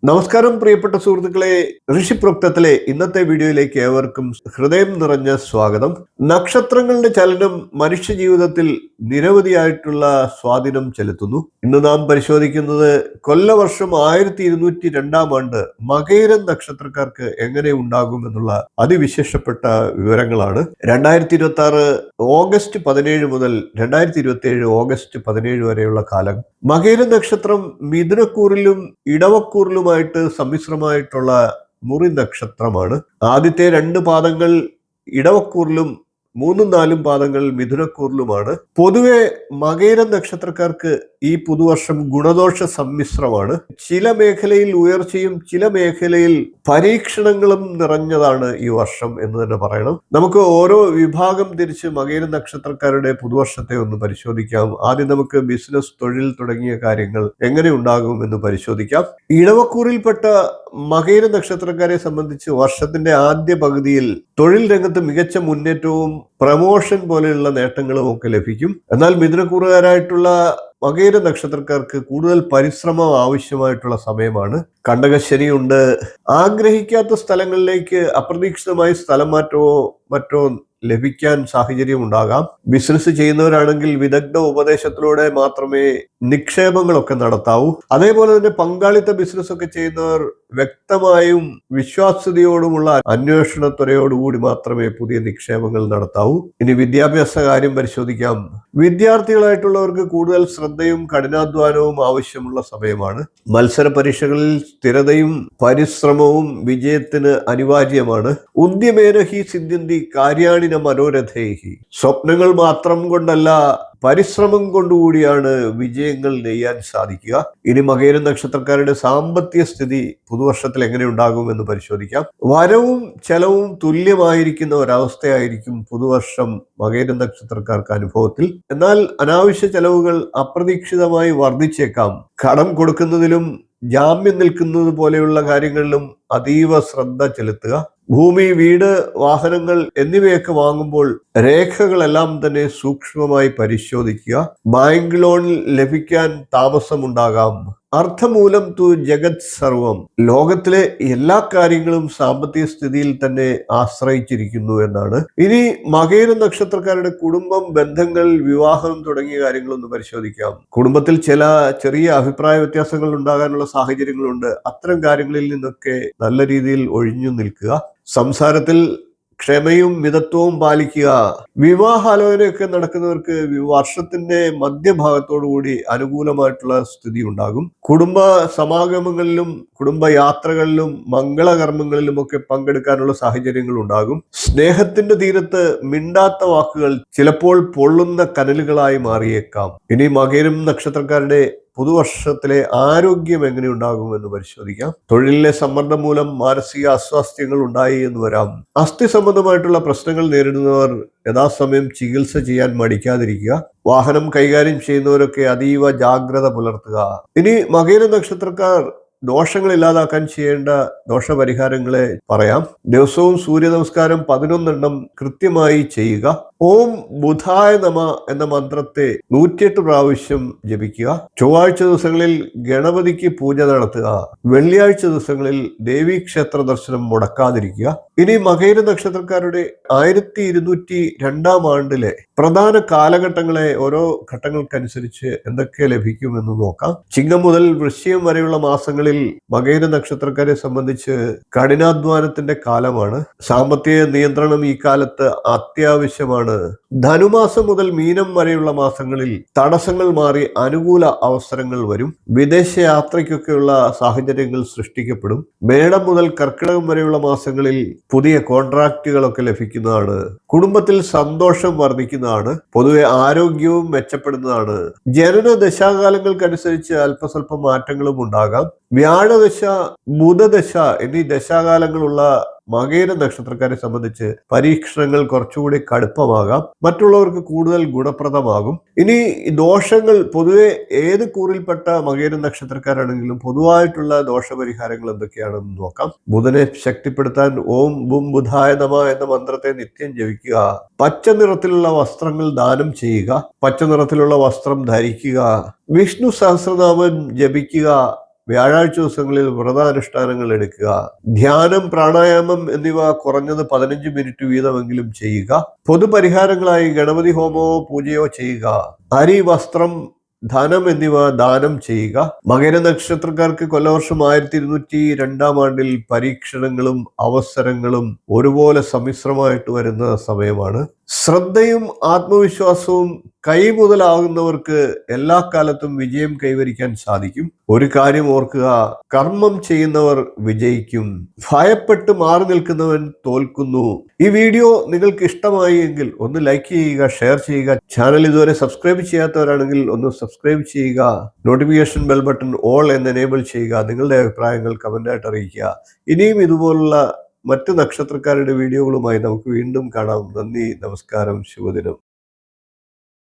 നമസ്കാരം പ്രിയപ്പെട്ട സുഹൃത്തുക്കളെ, ഋഷിപ്രോക്തത്തിലെ ഇന്നത്തെ വീഡിയോയിലേക്ക് ഏവർക്കും ഹൃദയം നിറഞ്ഞ സ്വാഗതം. നക്ഷത്രങ്ങളുടെ ചലനം മനുഷ്യ ജീവിതത്തിൽ നിരവധിയായിട്ടുള്ള സ്വാധീനം ചെലുത്തുന്നു. ഇന്ന് നാം പരിശോധിക്കുന്നത് കൊല്ലവർഷം 1202 മകയിരം നക്ഷത്രക്കാർക്ക് എങ്ങനെ ഉണ്ടാകും എന്നുള്ള അതിവിശേഷപ്പെട്ട വിവരങ്ങളാണ്. 2026 ഓഗസ്റ്റ് 17 മുതൽ 2027 ഓഗസ്റ്റ് 17 വരെയുള്ള കാലം മകയിര നക്ഷത്രം മിഥുനക്കൂറിലും ഇടവക്കൂറിലുമായിട്ട് സമ്മിശ്രമായിട്ടുള്ള മുറി നക്ഷത്രമാണ്. ആദ്യത്തെ 2 പാദങ്ങൾ ഇടവക്കൂറിലും 3ഉം 4ഉം പാദങ്ങൾ മിഥുനക്കൂറിലുമാണ്. പൊതുവെ മകയിര നക്ഷത്രക്കാർക്ക് ഈ പുതുവർഷം ഗുണദോഷ സമ്മിശ്രമാണ്. ചില മേഖലയിൽ ഉയർച്ചയും ചില മേഖലയിൽ പരീക്ഷണങ്ങളും നിറഞ്ഞതാണ് ഈ വർഷം എന്ന് തന്നെ പറയണം. നമുക്ക് ഓരോ വിഭാഗം തിരിച്ച് മകയിര നക്ഷത്രക്കാരുടെ പുതുവർഷത്തെ ഒന്ന് പരിശോധിക്കാം. ആദ്യം നമുക്ക് ബിസിനസ്, തൊഴിൽ തുടങ്ങിയ കാര്യങ്ങൾ എങ്ങനെ ഉണ്ടാകും എന്ന് പരിശോധിക്കാം. ഇടവക്കൂറിൽപ്പെട്ട മകയിര നക്ഷത്രക്കാരെ സംബന്ധിച്ച് വർഷത്തിന്റെ ആദ്യ പകുതിയിൽ തൊഴിൽ രംഗത്ത് മികച്ച മുന്നേറ്റവും പ്രമോഷൻ പോലെയുള്ള നേട്ടങ്ങളും ഒക്കെ ലഭിക്കും. എന്നാൽ മിഥുനക്കൂറുകാരായിട്ടുള്ള മകയിര നക്ഷത്രക്കാർക്ക് കൂടുതൽ പരിശ്രമം ആവശ്യമായിട്ടുള്ള സമയമാണ്. കണ്ടകശനിയുണ്ട്. ആഗ്രഹിക്കാത്ത സ്ഥലങ്ങളിലേക്ക് അപ്രതീക്ഷിതമായി സ്ഥലം മാറ്റമോ മറ്റോ ലഭിക്കാൻ സാഹചര്യം ഉണ്ടാകാം. ബിസിനസ് ചെയ്യുന്നവരാണെങ്കിൽ വിദഗ്ധ ഉപദേശത്തിലൂടെ മാത്രമേ നിക്ഷേപങ്ങളൊക്കെ നടത്താവൂ. അതേപോലെ തന്നെ പങ്കാളിത്ത ബിസിനസ് ഒക്കെ ചെയ്യുന്നവർ വ്യക്തമായും വിശ്വാസ്യതയോടുമുള്ള അന്വേഷണത്വരയോടുകൂടി മാത്രമേ പുതിയ നിക്ഷേപങ്ങൾ നടത്താവൂ. ഇനി വിദ്യാഭ്യാസ കാര്യം പരിശോധിക്കാം. വിദ്യാർത്ഥികളായിട്ടുള്ളവർക്ക് കൂടുതൽ ശ്രദ്ധയും കഠിനാധ്വാനവും ആവശ്യമുള്ള സമയമാണ്. മത്സര പരീക്ഷകളിൽ സ്ഥിരതയും പരിശ്രമവും വിജയത്തിന് അനിവാര്യമാണ്. ഉദ്യമേന ഹി സിദ്ധ്യന്തി കാര്യാണിന മനോരഥേഹി. സ്വപ്നങ്ങൾ മാത്രം കൊണ്ടല്ല, പരിശ്രമം കൊണ്ടുകൂടിയാണ് വിജയങ്ങൾ നെയ്യാൻ സാധിക്കുക. ഇനി മകയിര നക്ഷത്രക്കാരുടെ സാമ്പത്തിക സ്ഥിതി പുതുവർഷത്തിൽ എങ്ങനെ ഉണ്ടാകും എന്ന് പരിശോധിക്കാം. വരവും ചെലവും തുല്യമായിരിക്കുന്ന ഒരവസ്ഥയായിരിക്കും പുതുവർഷം മകയിര നക്ഷത്രക്കാർക്ക് അനുഭവത്തിൽ. എന്നാൽ അനാവശ്യ ചെലവുകൾ അപ്രതീക്ഷിതമായി വർദ്ധിച്ചേക്കാം. കടം കൊടുക്കുന്നതിലും ജാമ്യം നിൽക്കുന്നത് പോലെയുള്ള കാര്യങ്ങളിലും അതീവ ശ്രദ്ധ ചെലുത്തുക. ഭൂമി, വീട്, വാഹനങ്ങൾ എന്നിവയൊക്കെ വാങ്ങുമ്പോൾ രേഖകളെല്ലാം തന്നെ സൂക്ഷ്മമായി പരിശോധിക്കുക. ബാങ്ക് ലോൺ ലഭിക്കാൻ താമസമുണ്ടാകാം. അർത്ഥമൂലം തു ജഗത് സർവം. ലോകത്തിലെ എല്ലാ കാര്യങ്ങളും സാമ്പത്തിക സ്ഥിതിയിൽ തന്നെ ആശ്രയിച്ചിരിക്കുന്നു എന്നാണ്. ഇനി മകയിര നക്ഷത്രക്കാരുടെ കുടുംബം, ബന്ധങ്ങൾ, വിവാഹം തുടങ്ങിയ കാര്യങ്ങളൊന്ന് പരിശോധിക്കാം. കുടുംബത്തിൽ ചില ചെറിയ അഭിപ്രായ വ്യത്യാസങ്ങൾ ഉണ്ടാകാനുള്ള സാഹചര്യങ്ങളുണ്ട്. അത്തരം കാര്യങ്ങളിൽ നിന്നൊക്കെ നല്ല രീതിയിൽ ഒഴിഞ്ഞു നിൽക്കുക. സംസാരത്തിൽ ക്ഷമയും മിതത്വവും പാലിക്കുക. വിവാഹാലോചനയൊക്കെ നടക്കുന്നവർക്ക് വർഷത്തിന്റെ മധ്യഭാഗത്തോടുകൂടി അനുകൂലമായിട്ടുള്ള സ്ഥിതി ഉണ്ടാകും. കുടുംബ സമാഗമങ്ങളിലും കുടുംബയാത്രകളിലും മംഗളകർമ്മങ്ങളിലും ഒക്കെ പങ്കെടുക്കാനുള്ള സാഹചര്യങ്ങൾ ഉണ്ടാകും. സ്നേഹത്തിന്റെ തീരത്ത് മിണ്ടാത്ത വാക്കുകൾ ചിലപ്പോൾ പൊള്ളുന്ന കനലുകളായി മാറിയേക്കാം. ഇനി മകയിരം നക്ഷത്രക്കാരുടെ പുതുവർഷത്തിലെ ആരോഗ്യം എങ്ങനെ ഉണ്ടാകുമെന്ന് പരിശോധിക്കാം. തൊഴിലിലെ സമ്മർദ്ദം മൂലം മാനസിക അസ്വാസ്ഥ്യങ്ങൾ ഉണ്ടായി എന്ന് വരാം. അസ്ഥി സംബന്ധമായിട്ടുള്ള പ്രശ്നങ്ങൾ നേരിടുന്നവർ യഥാസമയം ചികിത്സ ചെയ്യാൻ മടിക്കാതിരിക്കുക. വാഹനം കൈകാര്യം ചെയ്യുന്നവരൊക്കെ അതീവ ജാഗ്രത പുലർത്തുക. ഇനി മകയിര നക്ഷത്രക്കാർ ദോഷങ്ങൾ ഇല്ലാതാക്കാൻ ചെയ്യേണ്ട ദോഷപരിഹാരങ്ങളെ പറയാം. ദിവസവും സൂര്യ നമസ്കാരം 11 കൃത്യമായി ചെയ്യുക. ഓം ബുധായ നമ എന്ന മന്ത്രത്തെ 108 പ്രാവശ്യം ജപിക്കുക. ചൊവ്വാഴ്ച ദിവസങ്ങളിൽ ഗണപതിക്ക് പൂജ നടത്തുക. വെള്ളിയാഴ്ച ദിവസങ്ങളിൽ ദേവീക്ഷേത്ര ദർശനം മുടക്കാതിരിക്കുക. ഇനി മകയിര നക്ഷത്രക്കാരുടെ 1202 പ്രധാന കാലഘട്ടങ്ങളെ ഓരോ ഘട്ടങ്ങൾക്കനുസരിച്ച് എന്തൊക്കെ ലഭിക്കുമെന്ന് നോക്കാം. ചിങ്ങം മുതൽ വൃശ്ചികം വരെയുള്ള മാസങ്ങളിൽ മകയിര നക്ഷത്രക്കാരെ സംബന്ധിച്ച് കഠിനാധ്വാനത്തിന്റെ കാലമാണ്. സാമ്പത്തിക നിയന്ത്രണം ഈ കാലത്ത് അത്യാവശ്യമാണ്. ധനുമാസം മുതൽ മീനം വരെയുള്ള മാസങ്ങളിൽ തടസ്സങ്ങൾ മാറി അനുകൂല അവസരങ്ങൾ വരും. വിദേശ യാത്രയ്ക്കൊക്കെയുള്ള സാഹചര്യങ്ങൾ സൃഷ്ടിക്കപ്പെടും. മേടം മുതൽ കർക്കിടകം വരെയുള്ള മാസങ്ങളിൽ പുതിയ കോൺട്രാക്റ്റുകളൊക്കെ ലഭിക്കുന്നതാണ്. കുടുംബത്തിൽ സന്തോഷം വർദ്ധിക്കുന്നതാണ്. പൊതുവെ ആരോഗ്യവും മെച്ചപ്പെടുന്നതാണ്. ജനന ദശാകാലങ്ങൾക്കനുസരിച്ച് അല്പസ്വല്പം മാറ്റങ്ങളും ഉണ്ടാകാം. വ്യാഴദശ, ബുധദശ എന്നീ ദശാകാലങ്ങളുള്ള മകയിര നക്ഷത്രക്കാരെ സംബന്ധിച്ച് പരീക്ഷണങ്ങൾ കുറച്ചുകൂടി കടുപ്പമാകാം. മറ്റുള്ളവർക്ക് കൂടുതൽ ഗുണപ്രദമാകും. ഇനി ദോഷങ്ങൾ പൊതുവെ ഏത് കൂറിൽപ്പെട്ട മകയിര നക്ഷത്രക്കാരാണെങ്കിലും പൊതുവായിട്ടുള്ള ദോഷപരിഹാരങ്ങൾ എന്തൊക്കെയാണെന്ന് നോക്കാം. ബുധനെ ശക്തിപ്പെടുത്താൻ ഓം ബും ബുധായ നമ എന്ന മന്ത്രത്തെ നിത്യം ജപിക്കുക. പച്ച നിറത്തിലുള്ള വസ്ത്രങ്ങൾ ദാനം ചെയ്യുക. പച്ച നിറത്തിലുള്ള വസ്ത്രം ധരിക്കുക. വിഷ്ണു സഹസ്രനാമം ജപിക്കുക. വ്യാഴാഴ്ച ദിവസങ്ങളിൽ വ്രതാനുഷ്ഠാനങ്ങൾ എടുക്കുക. ധ്യാനം, പ്രാണായാമം എന്നിവ കുറഞ്ഞത് 15 മിനിറ്റ് വീതമെങ്കിലും ചെയ്യുക. പൊതുപരിഹാരങ്ങളായി ഗണപതി ഹോമമോ പൂജയോ ചെയ്യുക. അരി, വസ്ത്രം, ധനം എന്നിവ ദാനം ചെയ്യുക. മകര നക്ഷത്രക്കാർക്ക് കൊല്ലവർഷം 1202 ആണ്ടിൽ പരീക്ഷണങ്ങളും അവസരങ്ങളും ഒരുപോലെ സമ്മിശ്രമായിട്ട് വരുന്ന സമയമാണ്. ശ്രദ്ധയും ആത്മവിശ്വാസവും കൈമുതലാകുന്നവർക്ക് എല്ലാ കാലത്തും വിജയം കൈവരിക്കാൻ സാധിക്കും. ഒരു കാര്യം ഓർക്കുക, കർമ്മം ചെയ്യുന്നവർ വിജയിക്കും, ഭയപ്പെട്ട് മാറി നിൽക്കുന്നവൻ തോൽക്കുന്നു. ഈ വീഡിയോ നിങ്ങൾക്ക് ഇഷ്ടമായി എങ്കിൽ ഒന്ന് ലൈക്ക് ചെയ്യുക, ഷെയർ ചെയ്യുക. ചാനൽ ഇതുവരെ സബ്സ്ക്രൈബ് ചെയ്യാത്തവരാണെങ്കിൽ ഒന്ന് സബ്സ്ക്രൈബ് ചെയ്യുക. നോട്ടിഫിക്കേഷൻ ബെൽ ബട്ടൺ ഓൾ എന്ന് എനേബിൾ ചെയ്യുക. നിങ്ങളുടെ അഭിപ്രായങ്ങൾ കമന്റായിട്ട് അറിയിക്കുക. ഇനിയും ഇതുപോലുള്ള മറ്റ് നക്ഷത്രക്കാരുടെ വീഡിയോകളുമായി നമുക്ക് വീണ്ടും കാണാം. നന്ദി, നമസ്കാരം, ശുഭദിനം.